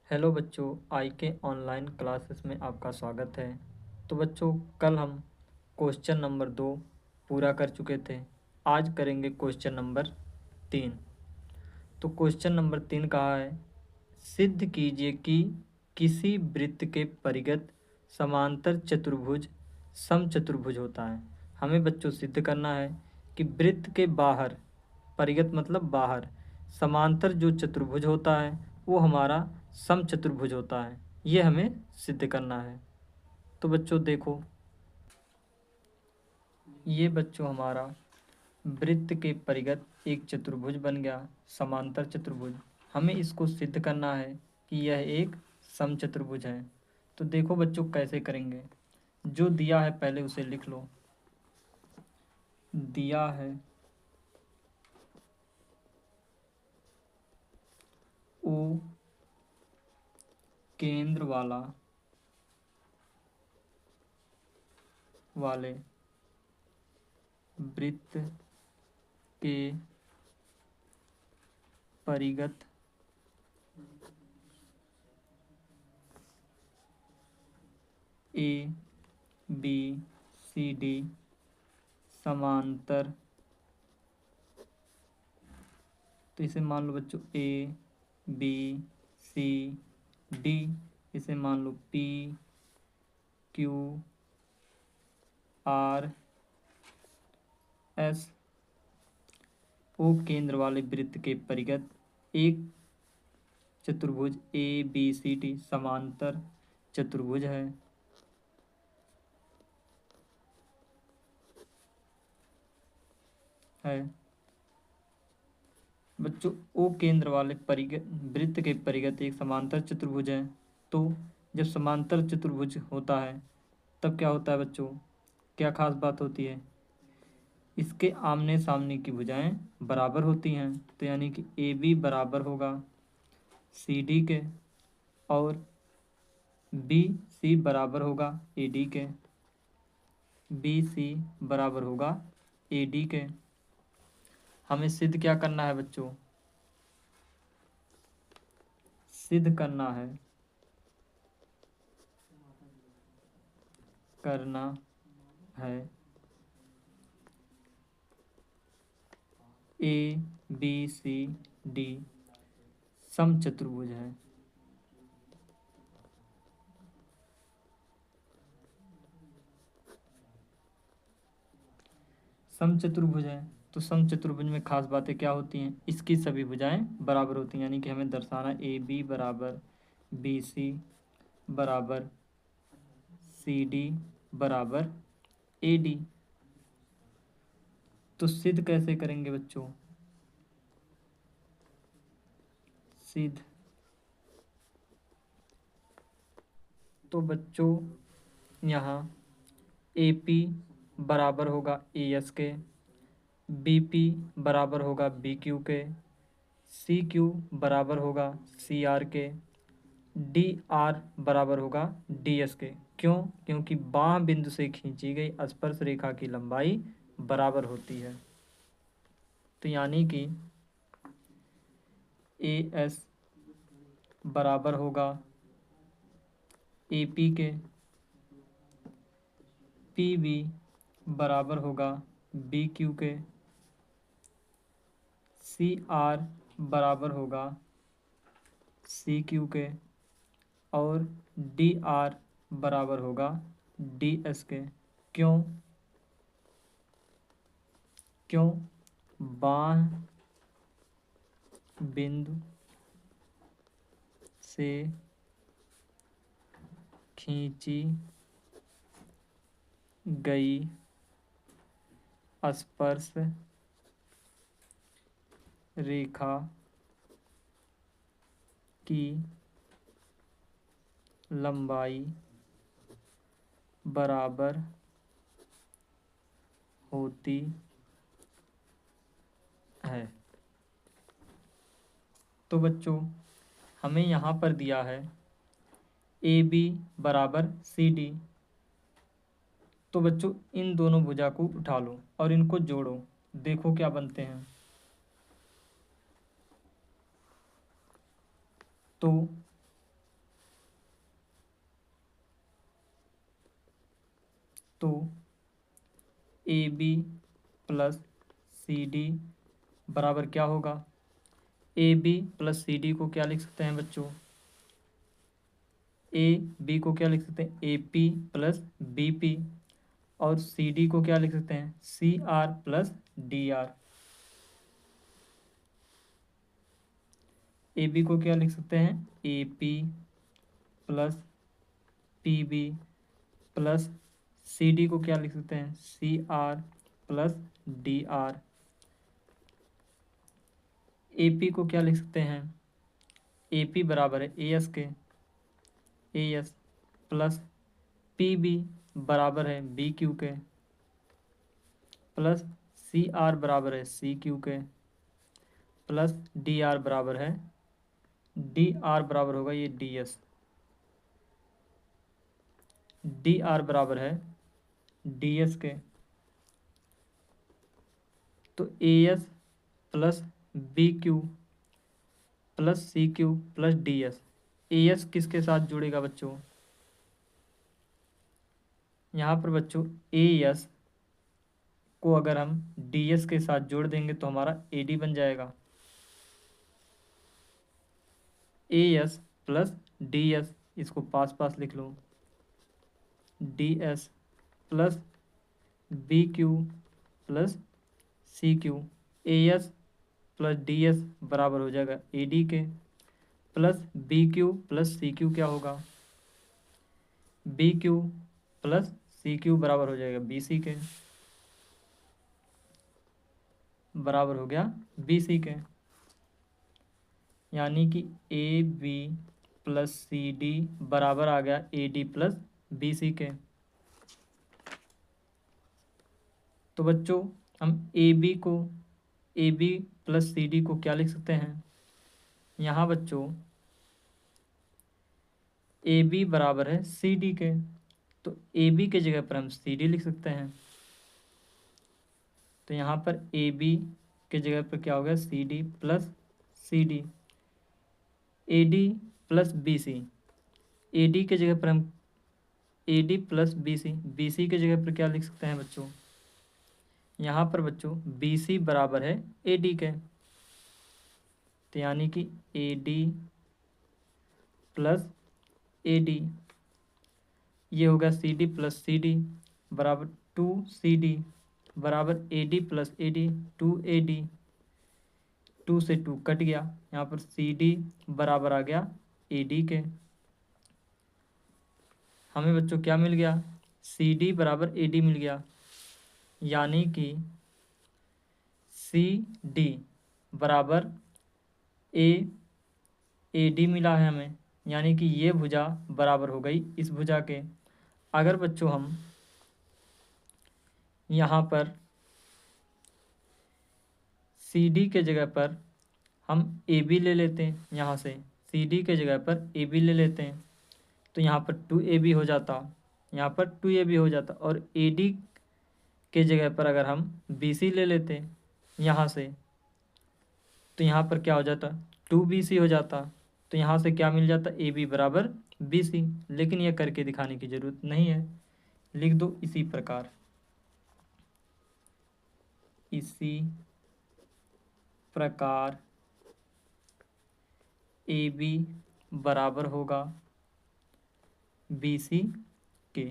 Hello बच्चों, आई के online classes में आपका स्वागत है। तो बच्चों, कल हम क्वेश्चन नंबर 2 पूरा कर चुके थे। आज करेंगे क्वेश्चन नंबर 3। तो क्वेश्चन नंबर 3 कहा है, सिद्ध कीजिए कि किसी वृत्त के परिगत समांतर चतुर्भुज समचतुर्भुज होता है। हमें बच्चों सिद्ध करना है कि वृत्त के बाहर, परिगत मतलब बाहर, समांतर जो चतुर्भुज होता है वो हमारा समचतुर्भुज होता है। ये हमें सिद्ध करना है। तो बच्चों देखो, ये बच्चों हमारा वृत्त के परिगत एक चतुर्भुज बन गया, समांतर चतुर्भुज। हमें इसको सिद्ध करना है कि यह एक समचतुर्भुज है। तो देखो बच्चों कैसे करेंगे। जो दिया है पहले उसे लिख लो। दिया है ओ केंद्र वाले वृत्त के परिगत ए बी सी डी समांतर। तो इसे मान लो बच्चों ए बी सी डी, इसे मान लो पी क्यू आर एस। ओ केंद्र वाले वृत्त के परिगत एक चतुर्भुज ए बी सी डी समांतर चतुर्भुज है बच्चों। ओ केंद्र वाले परिगत वृत्त के परिगत एक समांतर चतुर्भुज है। तो जब समांतर चतुर्भुज होता है तब क्या होता है बच्चों, क्या खास बात होती है? इसके आमने सामने की भुजाएं बराबर होती हैं। तो यानी कि ए बी बराबर होगा सी डी के, और बी सी बराबर होगा ए डी के, बी सी बराबर होगा ए डी के। हमें सिद्ध क्या करना है बच्चों? सिद्ध करना है ए बी सी डी समचतुर्भुज है। समचतुर्भुज है तो समचतुर्भुज में खास बातें क्या होती हैं? इसकी सभी भुजाएं बराबर होती हैं। यानी कि हमें दर्शाना ए बी बराबर बी सी बराबर सी डी बराबर ए डी। तो सिद्ध कैसे करेंगे बच्चों? सिद्ध तो बच्चों यहाँ ए पी बराबर होगा ए एस के, बी पी बराबर होगा बी क्यू के, सी क्यू बराबर होगा सी आर के, डी आर बराबर होगा डी एस के। क्यों? क्योंकि बाह्य बिंदु से खींची गई स्पर्श रेखा की लंबाई बराबर होती है। तो यानी कि ए एस बराबर होगा ए पी के, पी बी बराबर होगा बी क्यू के, सी आर बराबर होगा सी क्यू के, और डी आर बराबर होगा डी एस के। क्यों? क्यों? बाह्य बिंदु से खींची गई स्पर्श रेखा की लंबाई बराबर होती है। तो बच्चों हमें यहाँ पर दिया है ए बी बराबर सी डी। तो बच्चों इन दोनों भुजा को उठा लो और इनको जोड़ो, देखो क्या बनते हैं। तो तो A B plus C D बराबर क्या होगा? A B plus C D को क्या लिख सकते हैं बच्चों? ए बी को क्या लिख सकते हैं? A P plus B P. और सी डी को क्या लिख सकते हैं? C R plus D R. A B को क्या लिख सकते हैं? A P plus P B plus C D को क्या लिख सकते हैं? C R plus D R. A P को क्या लिख सकते हैं? ए पी बराबर है ए एस के, A S plus P B बराबर है बी क्यू के प्लस सी आर बराबर है सी क्यू के प्लस डी आर बराबर है डी आर बराबर होगा ये डी एस। डी आर बराबर है डी एस के। तो A S plus B Q plus C Q plus D S. A S किसके साथ जुड़ेगा बच्चों? यहाँ पर बच्चों ए एस को अगर हम डी एस के साथ जोड़ देंगे तो हमारा ए डी बन जाएगा। A S plus D S, इसको पास पास लिख लो, D S plus B Q plus C Q. A S plus D S बराबर हो जाएगा ए डी के plus B Q plus C Q क्या होगा? B Q plus C Q बराबर हो जाएगा बी सी के, बराबर हो गया बी सी के। यानी कि A B plus C D बराबर आ गया A D plus B C के। तो बच्चों हम A B plus C D को क्या लिख सकते हैं? यहाँ बच्चों ए बी बराबर है सी डी के, तो ए बी के जगह पर हम सी डी लिख सकते हैं। तो यहाँ पर ए बी के जगह पर क्या हो गया? C D plus C D. A D plus B C, A D के जगह पर हम A D plus B C, B C के जगह पर क्या लिख सकते हैं बच्चों? यहाँ पर बच्चों बी सी बराबर है ए डी के। तो यानी कि A D plus A D, ये होगा C D plus C D बराबर टू सी डी बराबर A D plus A D, two A D, two से टू कट गया, यहाँ पर सी डी बराबर आ गया ए डी के। हमें बच्चों क्या मिल गया? सी डी बराबर ए डी मिल गया। यानी कि सी डी बराबर ए डी मिला है हमें, यानी कि ये भुजा बराबर हो गई इस भुजा के। अगर बच्चों हम यहाँ पर सी डी के जगह पर हम ए बी ले लेते हैं, यहाँ से सी डी के जगह पर ए बी ले लेते हैं, तो यहाँ पर टू ए बी हो जाता, यहाँ पर टू ए बी हो जाता। और ए डी के जगह पर अगर हम बी सी ले लेते यहाँ से, तो यहाँ पर क्या हो जाता? टू बी सी हो जाता। तो यहाँ से क्या मिल जाता? ए बी बराबर बी सी। लेकिन यह करके दिखाने की ज़रूरत नहीं है, लिख दो इसी प्रकार, इसी प्रकार ए बी बराबर होगा बी सी के।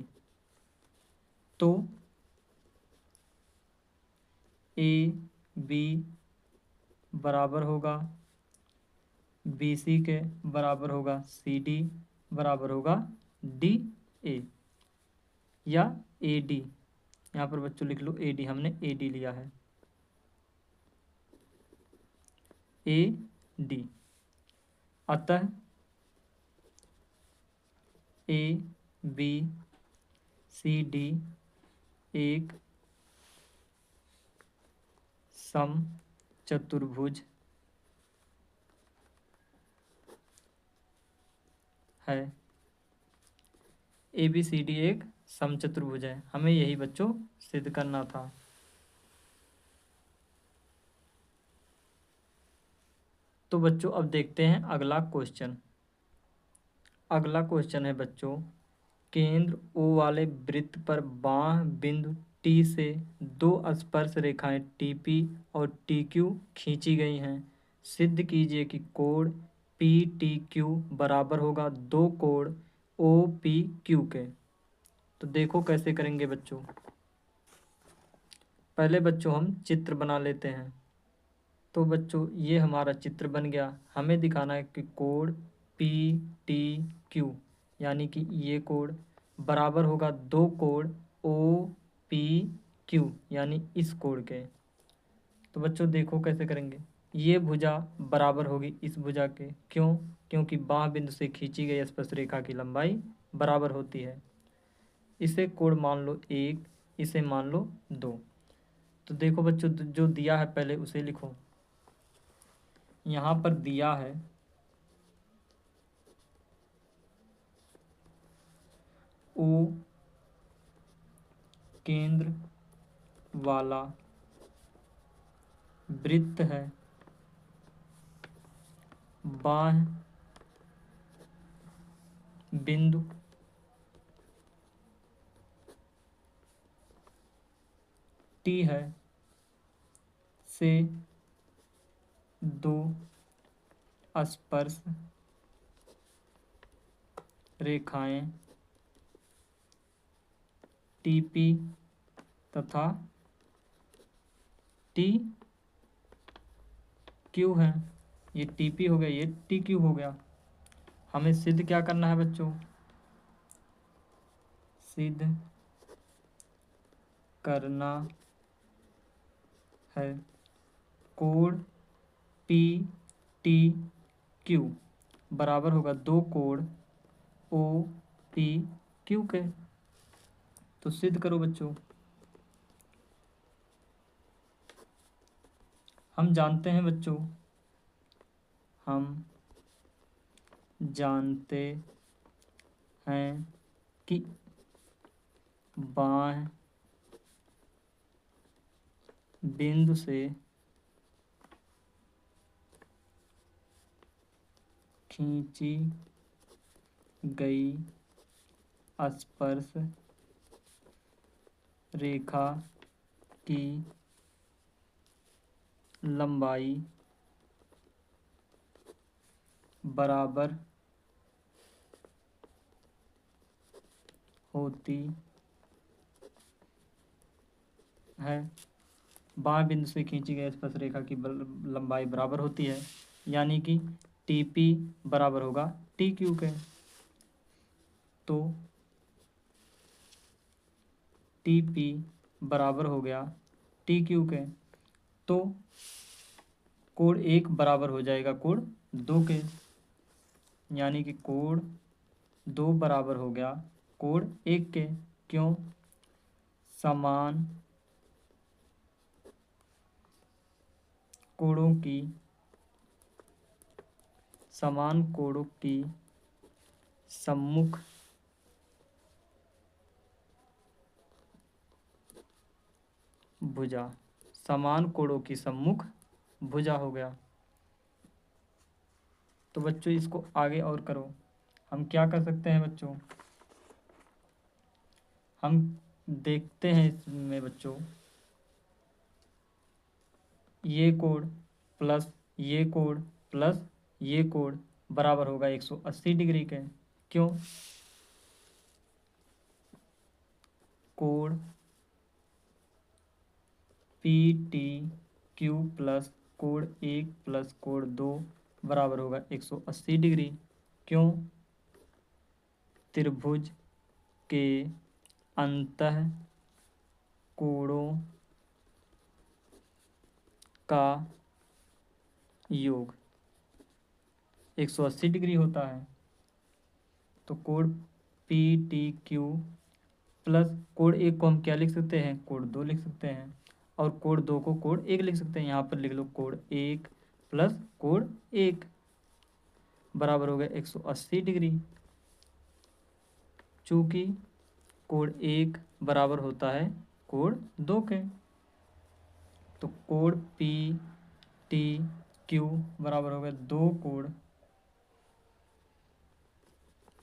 तो ए बी बराबर होगा बी सी के, बराबर होगा सी डी, बराबर होगा डी ए या ए डी। यहाँ पर बच्चों लिख लो ए डी, हमने ए डी लिया है, ए डी। अतः ए बी सी डी एक समचतुर्भुज है। ए बी सी डी एक समचतुर्भुज है, हमें यही बच्चों सिद्ध करना था। तो बच्चों अब देखते हैं अगला क्वेश्चन। अगला क्वेश्चन है बच्चों केंद्र O वाले वृत्त पर बाह्य बिंदु T से दो स्पर्श रेखाएं TP और TQ खींची गई हैं। सिद्ध कीजिए कि कोण PTQ बराबर होगा दो कोण OPQ के। तो देखो कैसे करेंगे बच्चों। पहले बच्चों हम चित्र बना लेते हैं। तो बच्चों ये हमारा चित्र बन गया। हमें दिखाना है कि कोण PTQ यानी कि ये कोण बराबर होगा दो कोण OPQ यानी इस कोण के। तो बच्चों देखो कैसे करेंगे। ये भुजा बराबर होगी इस भुजा के। क्यों? क्योंकि बाह्य बिंदु से खींची गई स्पर्श रेखा की लंबाई बराबर होती है। इसे कोण मान लो 1, इसे मान लो 2। तो देखो बच्चों जो दिया है पहले उसे लिखो। यहाँ पर दिया है O केंद्र वाला वृत्त है, बाह्य बिंदु T है से दो स्पर्श रेखाएं TP तथा TQ हैं। ये TP हो गया, ये TQ हो गया। हमें सिद्ध क्या करना है बच्चों? सिद्ध करना है कोण PTQ बराबर होगा दो कोण OPQ के। तो सिद्ध करो बच्चों। हम जानते हैं बच्चों, हम जानते हैं कि बाह्य बिंदु से खींची गई स्पर्श रेखा की लंबाई बराबर होती है। बाह्य बिंदु से खींची गई स्पर्श रेखा की लंबाई बराबर होती है, यानी कि TP बराबर होगा TQ के। तो TP बराबर हो गया TQ के। तो कोण 1 बराबर हो जाएगा कोण 2 के, यानी कि कोण 2 बराबर हो गया कोण 1 के। क्यों? समान कोणों की सम्मुख भुजा, समान कोणों की सम्मुख भुजा हो गया। तो बच्चों इसको आगे और करो। हम क्या कर सकते हैं बच्चों? हम देखते हैं इसमें बच्चों, ये कोण प्लस ये कोण प्लस ये कोण बराबर होगा 180 डिग्री के। क्यों? कोण PTQ प्लस कोण 1 प्लस कोण 2 बराबर होगा 180 डिग्री। क्यों? त्रिभुज के अंतः कोणों का योग 180 डिग्री होता है। तो कोण PTQ प्लस कोण 1 को हम क्या लिख सकते हैं? कोण 2 लिख सकते हैं। और कोण 2 को कोण 1 लिख सकते हैं। यहाँ पर लिख लो कोण 1 प्लस कोण 1 बराबर हो गया 180 डिग्री। चूंकि कोण 1 बराबर होता है कोण 2 के, तो कोण PTQ बराबर हो गया 2 कोण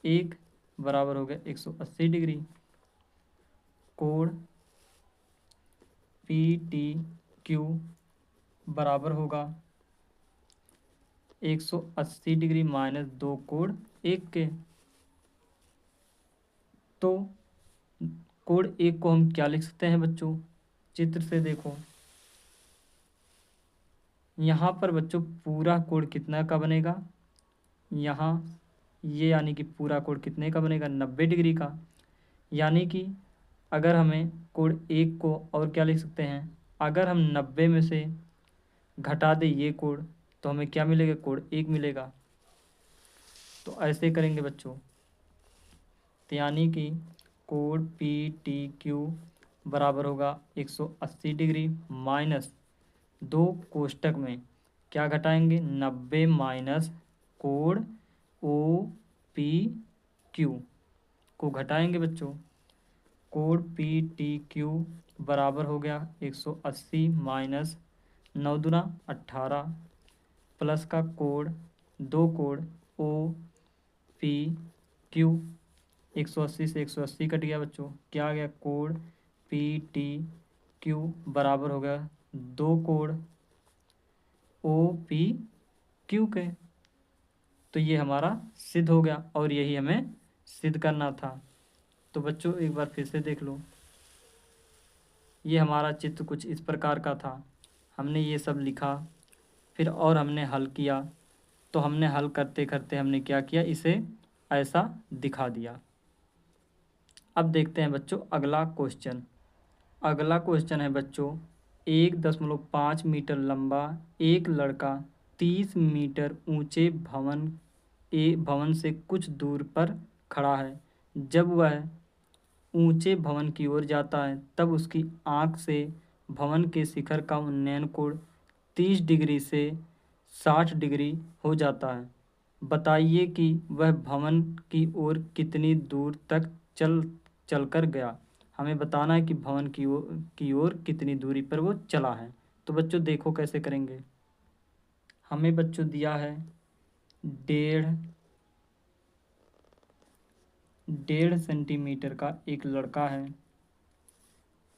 1 बराबर हो गया 180 डिग्री। कोण पी टी क्यू बराबर होगा 180 डिग्री माइनस 2 कोण 1 के। तो कोण 1 को हम क्या लिख सकते हैं बच्चों, चित्र से देखो। यहाँ पर बच्चों पूरा कोण कितना का बनेगा, यहाँ ये यानी कि पूरा कोण कितने का बनेगा, 90 डिग्री का। यानी कि अगर हमें कोण 1 को और क्या लिख सकते हैं, अगर हम 90 में से घटा दें ये कोण तो हमें क्या मिलेगा, कोण 1 मिलेगा। तो ऐसे करेंगे बच्चों। तो यानी कि कोण पी टी क्यू बराबर होगा 180 डिग्री माइनस 2 कोष्टक में क्या घटाएंगे, 90 माइनस कोण ओ पी क्यू को घटाएंगे बच्चों। कोण पी टी क्यू बराबर हो गया 180 माइनस 9 दूना 18 प्लस का कोण 2 कोण ओ पी क्यू। 180 से 180 कट गया बच्चों, क्या आ गया, कोण पी टी क्यू बराबर हो गया 2 कोण ओ पी क्यू के। तो ये हमारा सिद्ध हो गया और यही हमें सिद्ध करना था। तो बच्चों एक बार फिर से देख लो, ये हमारा चित्र कुछ इस प्रकार का था। हमने ये सब लिखा, फिर और हमने हल किया। तो हमने हल करते करते हमने क्या किया, इसे ऐसा दिखा दिया। अब देखते हैं बच्चों अगला क्वेश्चन। अगला क्वेश्चन है बच्चों, 1.5 मीटर लंबा एक लड़का 30 मीटर ऊंचे भवन से कुछ दूर पर खड़ा है। जब वह ऊंचे भवन की ओर जाता है तब उसकी आंख से भवन के शिखर का उन्नयन कोण 30 डिग्री से 60 डिग्री हो जाता है। बताइए कि वह भवन की ओर कितनी दूर तक चलकर गया। हमें बताना है कि भवन की ओर कितनी दूरी पर वो चला है। तो बच्चों देखो कैसे करेंगे। हमें बच्चों दिया है डेढ़ सेंटीमीटर का एक लड़का है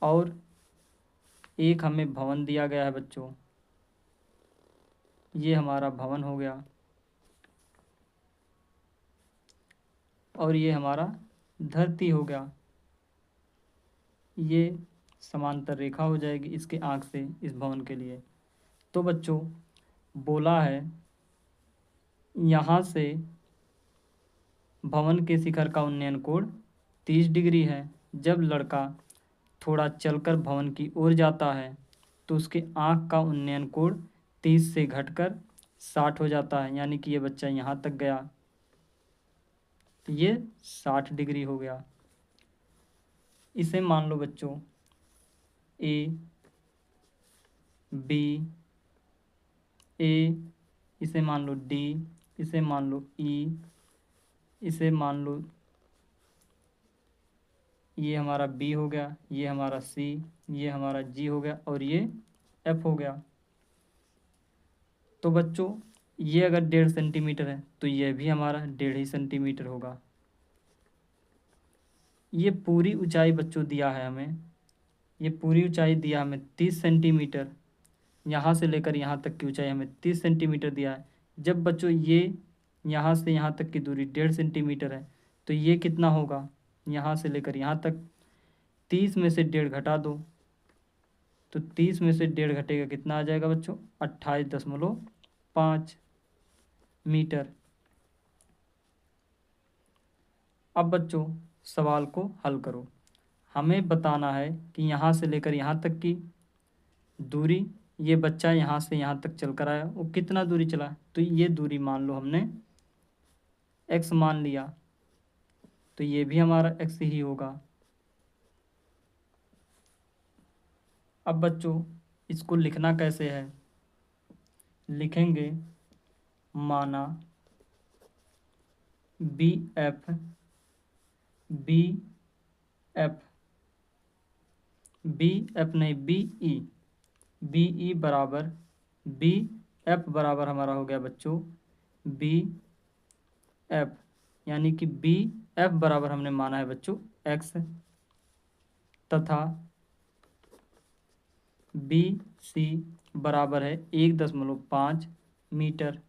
और एक हमें भवन दिया गया है बच्चों। ये हमारा भवन हो गया और ये हमारा धरती हो गया। ये समांतर रेखा हो जाएगी इसके आंख से इस भवन के लिए। तो बच्चों बोला है यहाँ से भवन के शिखर का उन्नयन कोण 30 डिग्री है। जब लड़का थोड़ा चलकर भवन की ओर जाता है तो उसके आँख का उन्नयन कोण 30 से घटकर 60 हो जाता है। यानी कि ये बच्चा यहाँ तक गया तो ये 60 डिग्री हो गया। इसे मान लो बच्चों ए, इसे मान लो डी, इसे मान लो ई, इसे मान लो ये हमारा बी हो गया, ये हमारा सी, ये हमारा जी हो गया और ये एफ हो गया। तो बच्चों ये अगर 1.5 सेंटीमीटर है तो ये भी हमारा 1.5 ही सेंटीमीटर होगा। ये पूरी ऊंचाई बच्चों दिया है हमें, ये पूरी ऊंचाई दिया हमें 30 सेंटीमीटर। यहाँ से लेकर यहाँ तक की ऊंचाई हमें 30 सेंटीमीटर दिया है। जब बच्चों ये यहाँ से यहाँ तक की दूरी 1.5 सेंटीमीटर है तो ये कितना होगा, यहाँ से लेकर यहाँ तक 30 में से 1.5 घटा दो तो 30 में से 1.5 घटेगा कितना आ जाएगा बच्चों, 28.5 मीटर। अब बच्चों सवाल को हल करो। हमें बताना है कि यहाँ से लेकर यहाँ तक की दूरी, ये बच्चा यहाँ से यहाँ तक चल कर आया, वो कितना दूरी चला। तो ये दूरी मान लो हमने x मान लिया तो ये भी हमारा x ही होगा। अब बच्चों इसको लिखना कैसे है, लिखेंगे माना बी एफ नहीं बी ई बराबर बी एफ बराबर हमारा हो गया बच्चों बी एफ यानी कि बी एफ बराबर हमने माना है बच्चों एक्स, तथा बी सी बराबर है 1.5 मीटर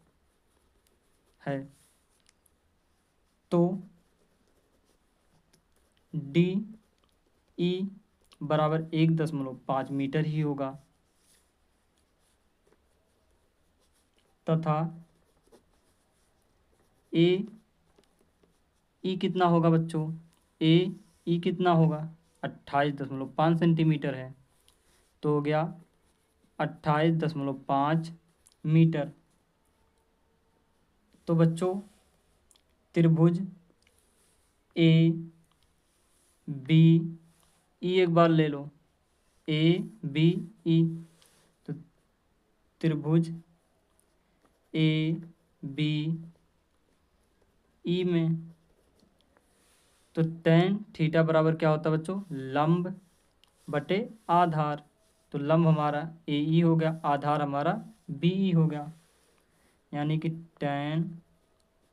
है। तो डी ई बराबर 1.5 मीटर ही होगा, तथा ए ई कितना होगा बच्चों, ए ई कितना होगा 28.5 सेंटीमीटर है, तो हो गया 28.5 मीटर। तो बच्चों त्रिभुज ए बी ई एक बार ले लो, ए बी ई, तो त्रिभुज ए बी ई में तो tan थीटा बराबर क्या होता है बच्चों, लंब बटे आधार। तो लंब हमारा ए ई हो गया, आधार हमारा बी ई हो गया, यानी कि tan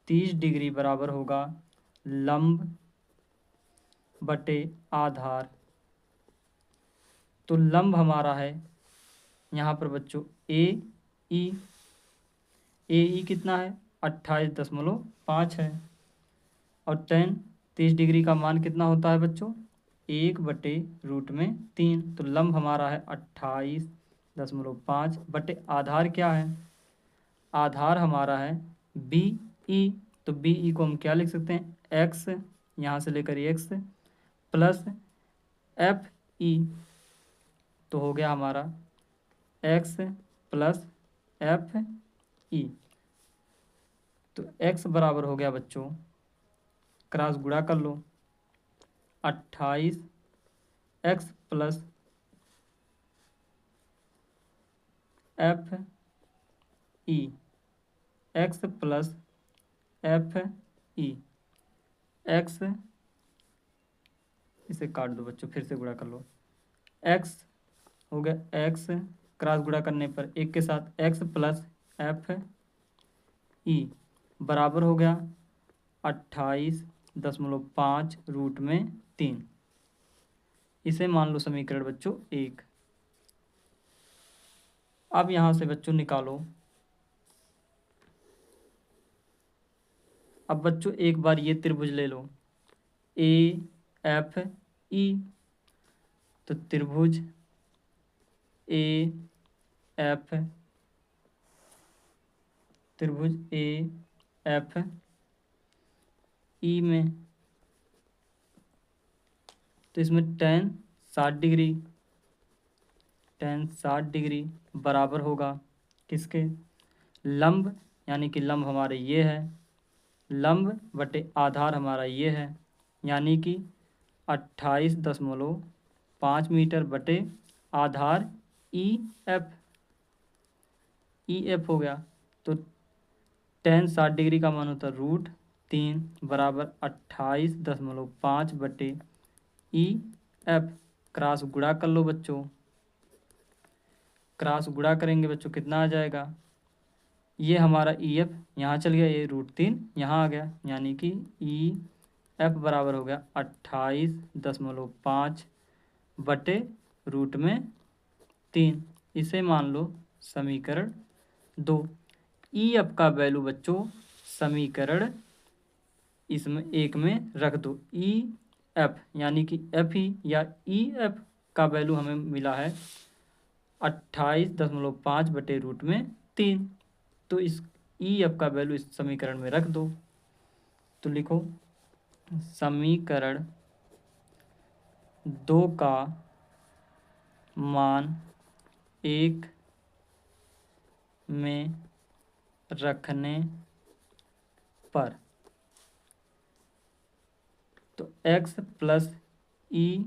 30 डिग्री बराबर होगा लंब बटे आधार। तो लंब हमारा है यहाँ पर बच्चों ए ई कितना है 28.5 है, और tan 30 डिग्री का मान कितना होता है बच्चों 1/√3। तो लंब हमारा है 28.5 बटे आधार क्या है, आधार हमारा है बी ई। तो बी ई को हम क्या लिख सकते हैं, एक्स, यहाँ से लेकर एक्स प्लस एफ ई। तो हो गया हमारा एक्स प्लस एफ ई। तो एक्स बराबर हो गया बच्चों, क्रॉस गुणा कर लो, 28 x plus F E, x plus F E, x, इसे काट दो बच्चों, फिर से गुणा कर लो, एक्स हो गया एक्स, क्रॉस गुणा करने पर एक के साथ एक्स प्लस एफ ई बराबर हो गया 28.5√3। इसे मान लो समीकरण बच्चों 1। अब यहाँ से बच्चों निकालो, अब बच्चों एक बार ये त्रिभुज ले लो ए एफ ई। तो त्रिभुज ए एफ, त्रिभुज ए एफ ई में तो इसमें tan 60 डिग्री बराबर होगा किसके, लंब, यानी कि लंब हमारे ये है, लंब बटे आधार हमारा ये है, यानी कि 28.5 मीटर बटे आधार ई एफ हो गया। तो tan 60 डिग्री का मान होता है √3 बराबर 28.5 बटे ई एफ। क्रॉस गुणा कर लो बच्चों, क्रॉस गुणा करेंगे बच्चों कितना आ जाएगा, ये हमारा ई एफ यहाँ चल गया, ये √3 यहाँ आ गया, यानी कि ई एफ बराबर हो गया 28.5 बटे √3। इसे मान लो समीकरण 2। ई एफ का वैल्यू बच्चों समीकरण इसमें एक में रख दो, ई एफ यानी कि एफ ई या ई एफ का वैल्यू हमें मिला है 28.5 बटे √3। तो इस ई एफ का वैल्यू इस समीकरण में रख दो। तो लिखो समीकरण 2 का मान 1 में रखने पर तो x प्लस ई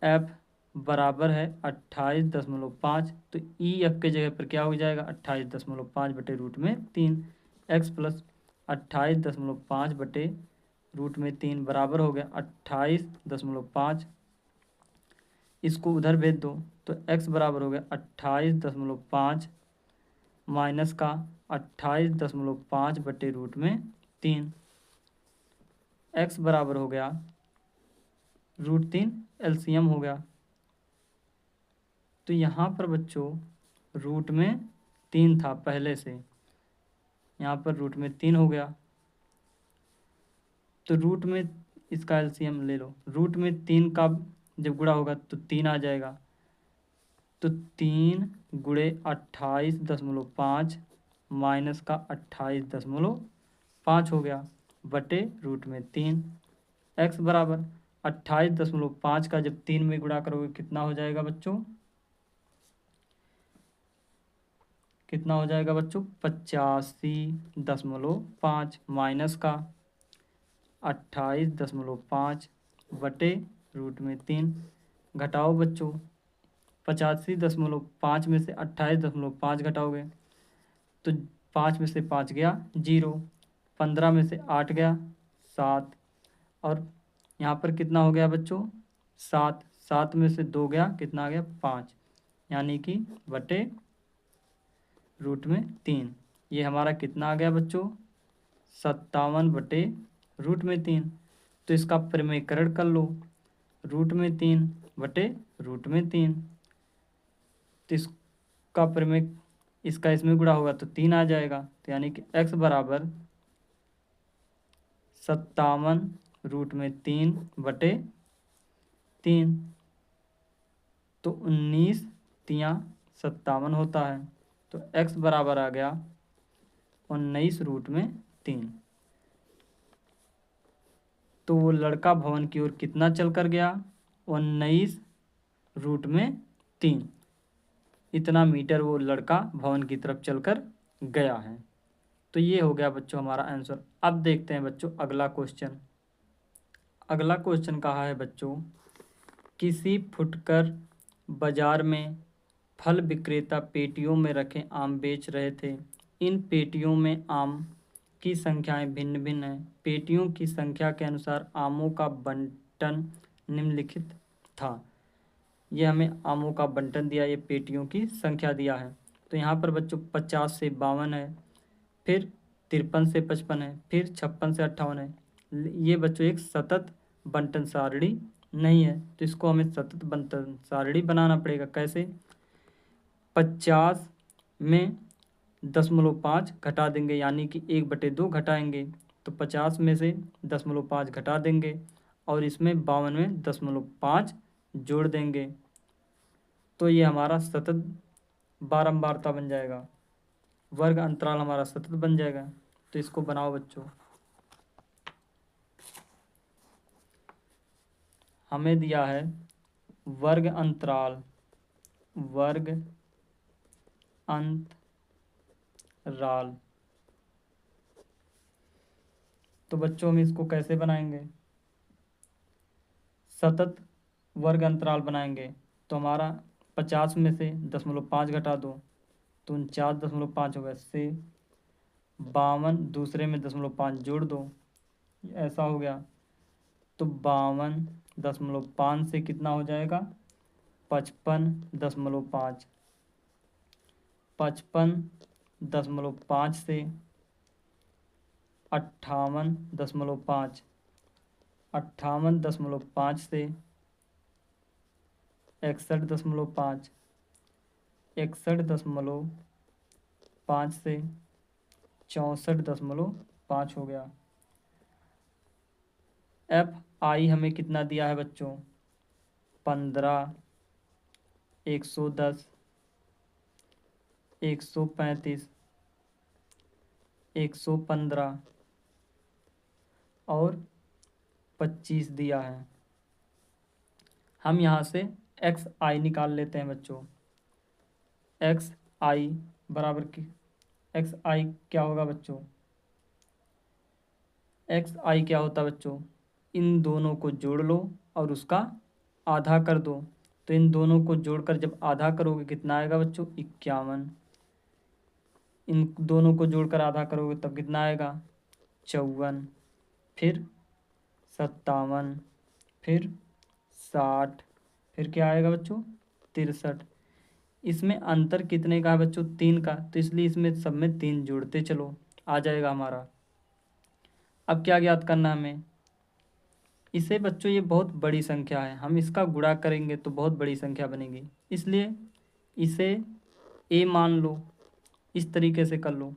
एफ बराबर है 28.5। तो ई एफ के जगह पर क्या हो जाएगा 28.5 बटे √3। एक्स प्लस 28.5 बटे √3 बराबर हो गया 28.5। इसको उधर भेज दो तो x बराबर हो गया 28.5 माइनस का 28.5 बटे √3। x बराबर हो गया √3 एलसीएम हो गया। तो यहाँ पर बच्चों रूट में 3 था पहले से, यहाँ पर रूट में 3 हो गया। तो रूट में इसका एलसीएम ले लो, रूट में 3 का जब गुणा होगा तो 3 आ जाएगा। तो 3 गुणे 28.5 माइनस का 28.5 हो गया बटे रूट में 3। x बराबर 28.5 का जब 3 में गुणा करोगे कितना हो जाएगा बच्चों, कितना हो जाएगा बच्चों 85.5 माइनस का 28.5 बटे रूट में 3। घटाओ बच्चों, 85.5 में से 28.5 घटाओगे तो 5 में से 5 गया 0, 15 में से 8 गया 7, और यहाँ पर कितना हो गया बच्चों 7, 7 में से 2 गया कितना आ गया 5, यानी कि बटे रूट में 3। ये हमारा कितना आ गया बच्चों 57 बटे रूट में 3। तो इसका परिमेयकरण कर लो, रूट में 3 बटे रूट में 3। तो इसका परिमेय इसका इसमें गुणा होगा तो 3 आ जाएगा। तो यानी कि x बराबर 57 रूट में 3 बटे 3। तो 19 तियाँ 57 होता है। तो x बराबर आ गया 19 रूट में 3। तो वो लड़का भवन की ओर कितना चल कर गया 19 रूट में 3, इतना मीटर वो लड़का भवन की तरफ चलकर गया है। तो ये हो गया बच्चों हमारा आंसर। अब देखते हैं बच्चों अगला क्वेश्चन। अगला क्वेश्चन कहा है बच्चों, किसी फुटकर बाजार में फल विक्रेता पेटियों में रखे आम बेच रहे थे। इन पेटियों में आम की संख्याएं भिन्न भिन्न हैं। पेटियों की संख्या के अनुसार आमों का बंटन निम्नलिखित था। ये हमें आमों का बंटन दिया, ये पेटियों की संख्या दिया है। तो यहाँ पर बच्चों 50 से 52 है, फिर 53 से 55 है, फिर 56 से 58 है। ये बच्चों एक सतत बंटन सारणी नहीं है, तो इसको हमें सतत बंटन सारणी बनाना पड़ेगा। कैसे, 50 में 0.5 घटा देंगे, यानी कि 1/2 घटाएंगे, तो 50 में से 0.5 घटा देंगे और इसमें 52 में 0.5 जोड़ देंगे। तो ये हमारा सतत बारंबारता बन जाएगा, वर्ग अंतराल हमारा सतत बन जाएगा। तो इसको बनाओ बच्चों। हमें दिया है वर्ग अंतराल, वर्ग अंतराल। तो बच्चों हम इसको कैसे बनाएंगे, सतत वर्ग अंतराल बनाएंगे। तो हमारा 50 में से 0.5 घटा दो तो 49.5 होगा, से 52 दूसरे में 0.5 जोड़ दो, ऐसा हो गया। तो 52.5 से कितना हो जाएगा 55.5, 55.5 से 58.5, 58.5 से 61.5, 61.5 से 64.5 हो गया। FI हमें कितना दिया है बच्चों 15, 110, 135, 115 और 25 दिया है। हम यहाँ से XI निकाल लेते हैं बच्चों। XI बराबर की XI क्या होगा बच्चों, XI क्या होता है बच्चों, इन दोनों को जोड़ लो और उसका आधा कर दो। तो इन दोनों को जोड़कर जब आधा करोगे कितना आएगा बच्चों 51, इन दोनों को जोड़कर आधा करोगे तब कितना आएगा 54, फिर 57, फिर 60, फिर क्या आएगा बच्चों 63। इसमें अंतर कितने का है बच्चों 3 का, तो इसलिए इसमें सब में 3 जोड़ते चलो, आ जाएगा हमारा। अब क्या ज्ञात करना है हमें, इसे बच्चों ये बहुत बड़ी संख्या है, हम इसका गुणा करेंगे तो बहुत बड़ी संख्या बनेगी, इसलिए इसे ए मान लो, इस तरीके से कर लो।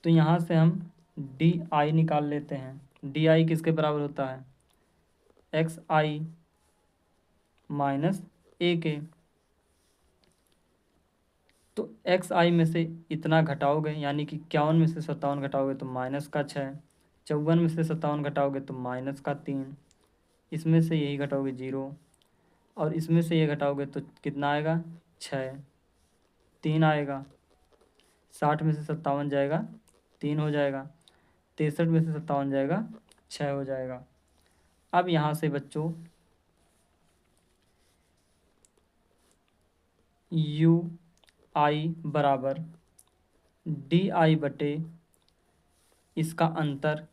तो यहाँ से हम डी आई निकाल लेते हैं। डी आई किसके बराबर होता है? एक्स आई माइनस ए के। तो एक्स आई में से इतना घटाओगे, यानी कि 51 में से 57 घटाओगे तो माइनस का 6, 54 में से 57 घटाओगे तो माइनस का 3, इसमें से यही घटाओगे 0, और इसमें से ये घटाओगे तो कितना आएगा? 6, 3 आएगा। 60 में से 57 जाएगा 3 हो जाएगा, 63 में से 57 जाएगा 6 हो जाएगा। अब यहाँ से बच्चों यू आई बराबर डी आई बटे इसका अंतर,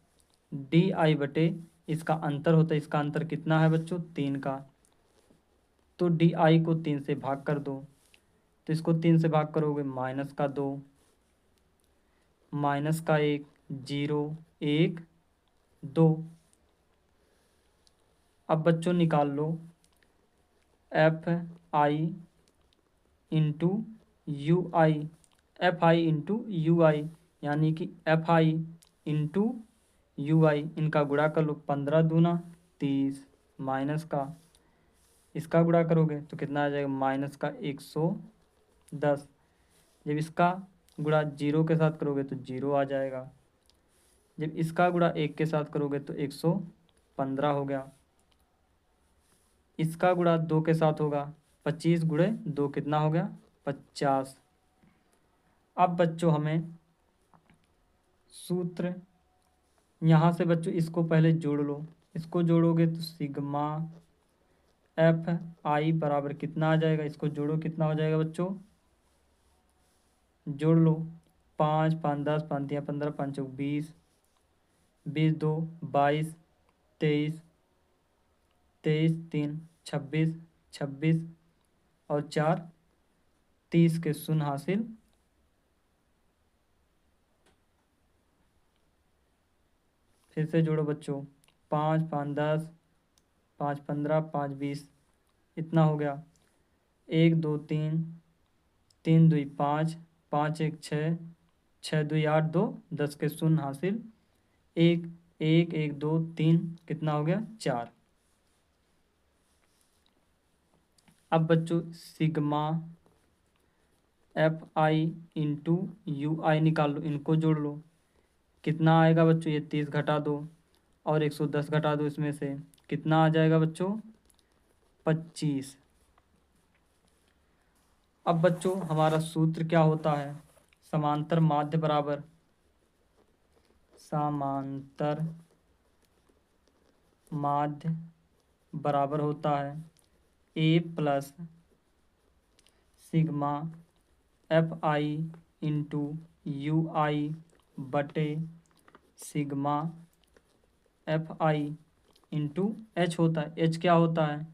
डी आई बटे इसका अंतर होता है, इसका अंतर कितना है बच्चों? 3 का। तो डी आई को 3 से भाग कर दो, तो इसको 3 से भाग करोगे माइनस का 2, माइनस का 1, 0, 1, 2। अब बच्चों निकाल लो F I into U I, F I into U I, यानी कि F I into U I, इनका गुणा कर लो। 15 दूना 30, माइनस का इसका गुणा करोगे तो कितना आ जाएगा? माइनस का 110। जब इसका गुणा 0 के साथ करोगे तो 0 आ जाएगा। जब इसका गुणा 1 के साथ करोगे तो 115 हो गया। इसका गुणा 2 के साथ होगा, 25 गुणे 2 कितना हो गया? 50। अब बच्चों हमें सूत्र, यहाँ से बच्चों इसको पहले जोड़ लो, इसको जोड़ोगे तो सिग्मा एफ आई बराबर कितना आ जाएगा? इसको जोड़ो, कितना हो जाएगा बच्चों? जोड़ लो, 5 5 10, 5 3 15, 5 चौक 20, 20 2 22, 23, 23 3 26, 26 और 4 30 के शून्य हासिल। फिर से जोड़ो बच्चों, 5 5 10, 5 15, 5 20, इतना हो गया। 1 2 3, 3 2 5, 5 1 6, 6 2 8 2, 10 के शून्य हासिल। 1 1 1 2 3, कितना हो गया? 4। अब बच्चों sigma F I into U I निकाल लो, इनको जोड़ लो, कितना आएगा बच्चों? ये 30 घटा दो और 110 घटा दो, इसमें से कितना आ जाएगा बच्चों? 25। अब बच्चों हमारा सूत्र क्या होता है? समांतर माध्य बराबर, समांतर माध्य बराबर होता है A plus sigma F I into U I बटे sigma F I into H होता है। एच क्या होता है?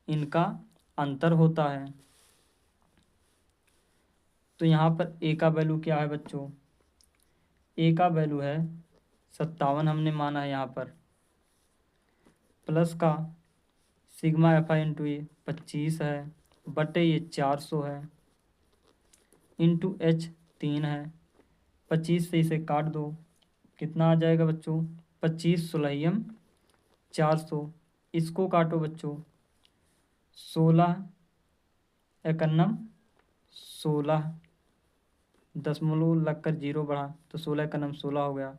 इनका अंतर होता है। तो यहाँ पर ए का वैल्यू क्या है बच्चों? ए का वैल्यू है 57 हमने माना है यहाँ पर, प्लस का सिग्मा एफ आई इंटू ये 25 है, बटे ये 400 है, इंटू एच 3 है। 25 से इसे काट दो, कितना आ जाएगा बच्चों? 25 सोलहियम 400। इसको काटो बच्चों, 16 एकन्नम 16, दशमलव लगकर 0 बढ़ा तो 16 एकन्नम 16 हो गया।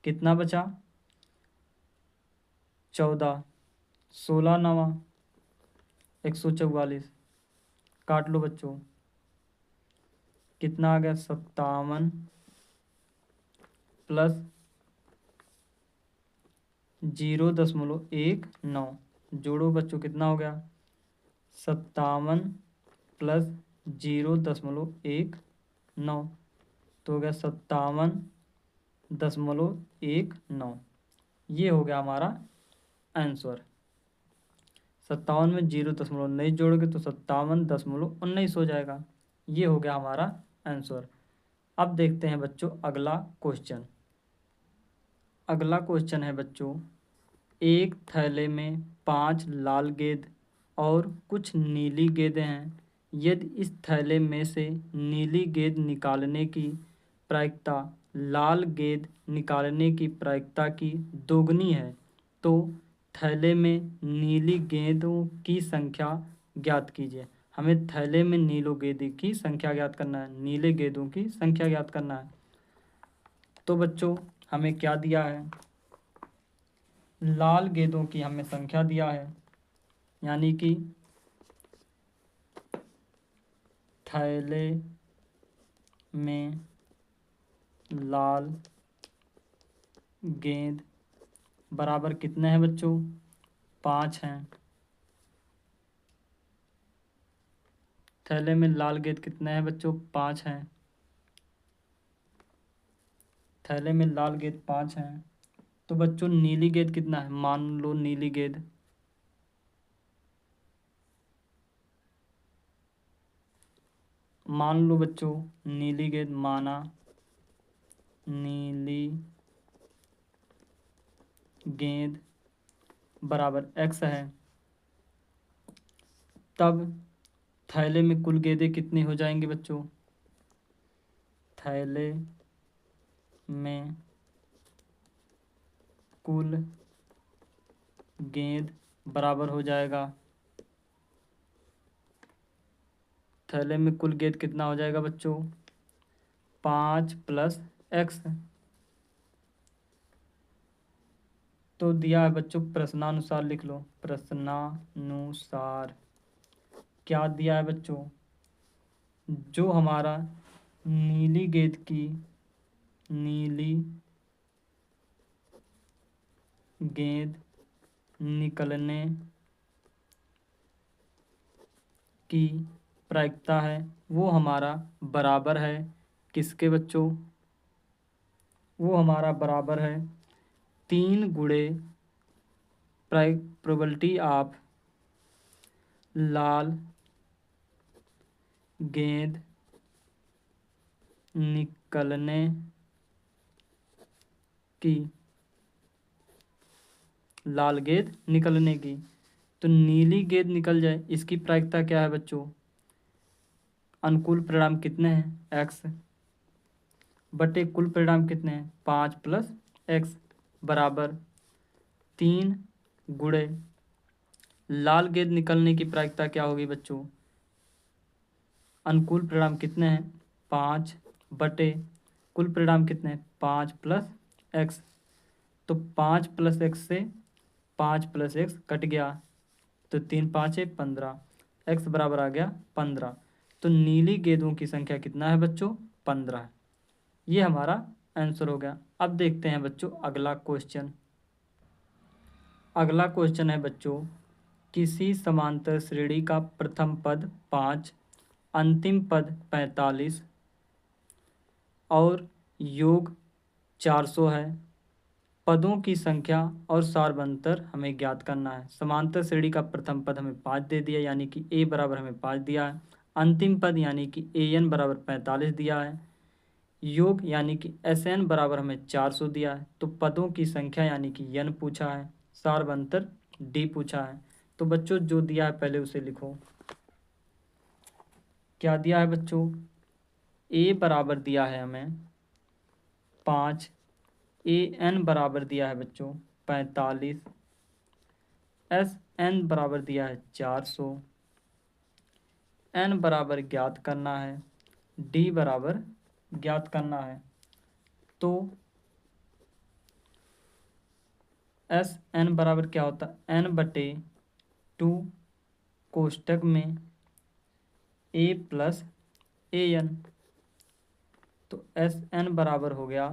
कितना बचा? 14, 16 नवा 144, काट लो बच्चों, कितना आ गया? 57 प्लस 0.19, जोड़ो बच्चों, कितना हो गया? 57 प्लस 0.19, तो हो गया 57.19। ये हो गया हमारा आंसर। 57 में 0.19 जोड़ोगे तो 57.19 हो जाएगा। ये हो गया हमारा आंसर। अब देखते हैं बच्चों अगला क्वेश्चन। अगला क्वेश्चन है बच्चों, एक थैले में 5 लाल गेंद और कुछ नीली गेंदें हैं। यदि इस थैले में से नीली गेंद निकालने की प्रायिकता लाल गेंद निकालने की प्रायिकता की दोगुनी है तो थैले में नीली गेंदों की संख्या ज्ञात कीजिए। हमें थैले में नीलों गेंदों की संख्या ज्ञात करना है, नीले गेंदों की संख्या ज्ञात करना है। तो बच्चों हमें क्या दिया है, लाल गेंदों की हमें संख्या दिया है, यानी कि थैले में लाल गेंद बराबर कितने हैं बच्चों, 5 हैं। थैले में लाल गेंद कितने हैं बच्चों, 5 हैं। थैले में लाल गेंद 5 हैं। तो बच्चों नीली गेंद कितना है, मान लो नीली गेंद, मान लो बच्चों नीली गेंद, माना नीली गेंद बराबर x है। तब थैले में कुल गेंदें कितनी हो जाएंगी बच्चों, थैले में कुल गेंद बराबर हो जाएगा, थैले में कुल गेंद कितना हो जाएगा बच्चों, 5 + x। तो दिया है बच्चों, प्रश्नानुसार लिख लो, प्रश्नानुसार क्या दिया है बच्चों, जो हमारा नीली गेंद की, नीली गेंद निकलने की प्रायिकता है वो हमारा बराबर है किसके बच्चों, वो हमारा बराबर है 3 गुणे प्रोबेबिलिटी ऑफ लाल गेंद निकलने की, लाल गेंद निकलने की। तो नीली गेंद निकल जाए इसकी प्रायिकता क्या है बच्चों, अनुकूल परिणाम कितने हैं, x बटे कुल परिणाम कितने हैं, 5 + x बराबर 3 गुणे लाल गेंद निकलने की प्रायिकता क्या होगी बच्चों, अनुकूल परिणाम कितने हैं, 5 बटे कुल परिणाम कितने हैं, 5 + x। तो 5 + x से 5 + x कट गया, तो 3 5 15, x बराबर आ गया 15। तो नीली गेंदों की संख्या कितना है बच्चों, 15 है। ये हमारा आंसर हो गया। अब देखते हैं बच्चों अगला क्वेश्चन। अगला क्वेश्चन है बच्चों, किसी समांतर श्रेणी का प्रथम पद 5, अंतिम पद 45 और योग 400 है। पदों की संख्या और सारवंतर हमें ज्ञात करना है। समांतर श्रेणी का प्रथम पद हमें 5 दे दिया, यानी कि a बराबर हमें 5 दिया है। अंतिम पद यानी कि an बराबर 45 दिया है। योग यानी कि sn बराबर हमें 400 दिया है। तो पदों की संख्या यानी कि n पूछा है, सारवंतर d पूछा है। तो बच्चों जो दिया है पहले उसे लिखो। क्या दिया है बच्चों, a बराबर दिया है हमें 5, an बराबर दिया है बच्चों 45, sn बराबर दिया है 400, n बराबर ज्ञात करना है, d बराबर ज्ञात करना है। तो sn बराबर क्या होता है, n/2 कोष्टक में a + an। तो sn बराबर हो गया,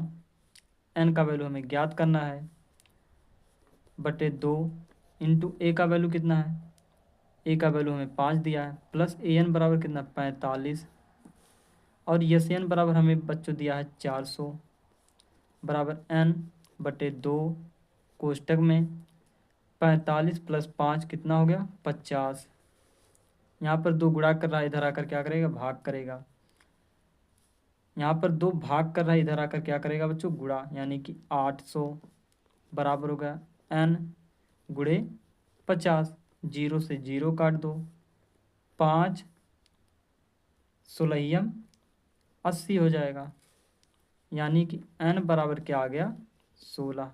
n का वैल्यू हमें ज्ञात करना है, बटे 2 इंटू a का वैल्यू कितना है, a का वैल्यू हमें 5 दिया है, प्लस an बराबर कितना 45 और sn बराबर हमें बच्चों दिया है 400 बराबर n/2 कोष्टक में 45 + 5 कितना हो गया 50। यहाँ पर 2 गुणा कर रहा है, इधर आकर क्या करेगा भाग करेगा। यहाँ पर 2 भाग कर रहा है, इधर आकर क्या करेगा बच्चों, गुणा, यानी कि 800 बराबर होगा n गुणे 50। 0 से 0 काट दो, 5 सोलहियम 80 हो जाएगा, यानी कि n बराबर क्या आ गया, 16।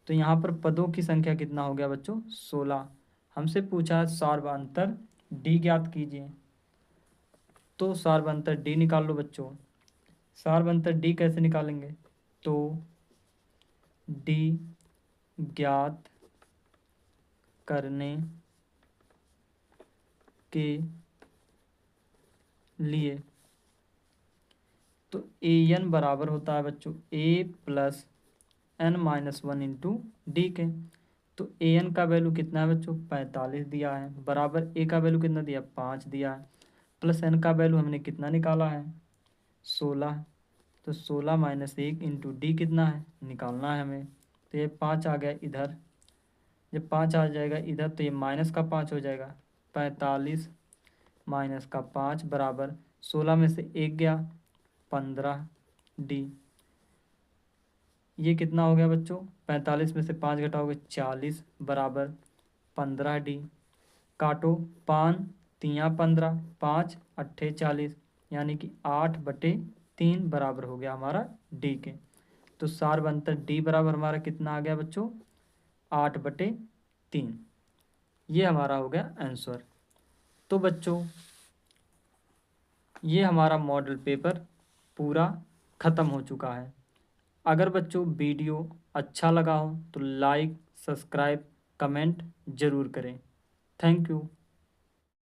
तो यहाँ पर पदों की संख्या कितना हो गया बच्चों, 16। हमसे पूछा है सार्वअंतर डी ज्ञात कीजिए, तो सार्वअंतर डी निकाल लो बच्चों। सार्वअंतर डी कैसे निकालेंगे, तो डी ज्ञात करने के लिए तो ए एन बराबर होता है बच्चों A plus N minus 1 into D के। तो ए एन का वैल्यू कितना है बच्चों, 45 दिया है, बराबर ए का वैल्यू कितना दिया, 5 दिया है, प्लस एन का वैल्यू हमने कितना निकाला है, 16। तो 16 माइनस 1 इंटू डी कितना है, निकालना है हमें। तो ये 5 आ गया इधर, जब 5 आ जाएगा इधर तो ये माइनस का 5 हो जाएगा, 45 माइनस का 5 बराबर 16 में से 1 गया, 15 डी। ये कितना हो गया बच्चों, 45 में से 5 घटाओगे 40 बराबर 15 डी। काटो, 5 तियाँ 15, 5 अट्ठे 40, यानी कि 8/3 बराबर हो गया हमारा डी के। तो सार्वअंतर डी बराबर हमारा कितना आ गया बच्चों, 8/3। ये हमारा हो गया आंसर। तो बच्चों ये हमारा मॉडल पेपर पूरा ख़त्म हो चुका है। अगर बच्चों वीडियो अच्छा लगा हो तो लाइक, सब्सक्राइब, कमेंट ज़रूर करें। Thank you.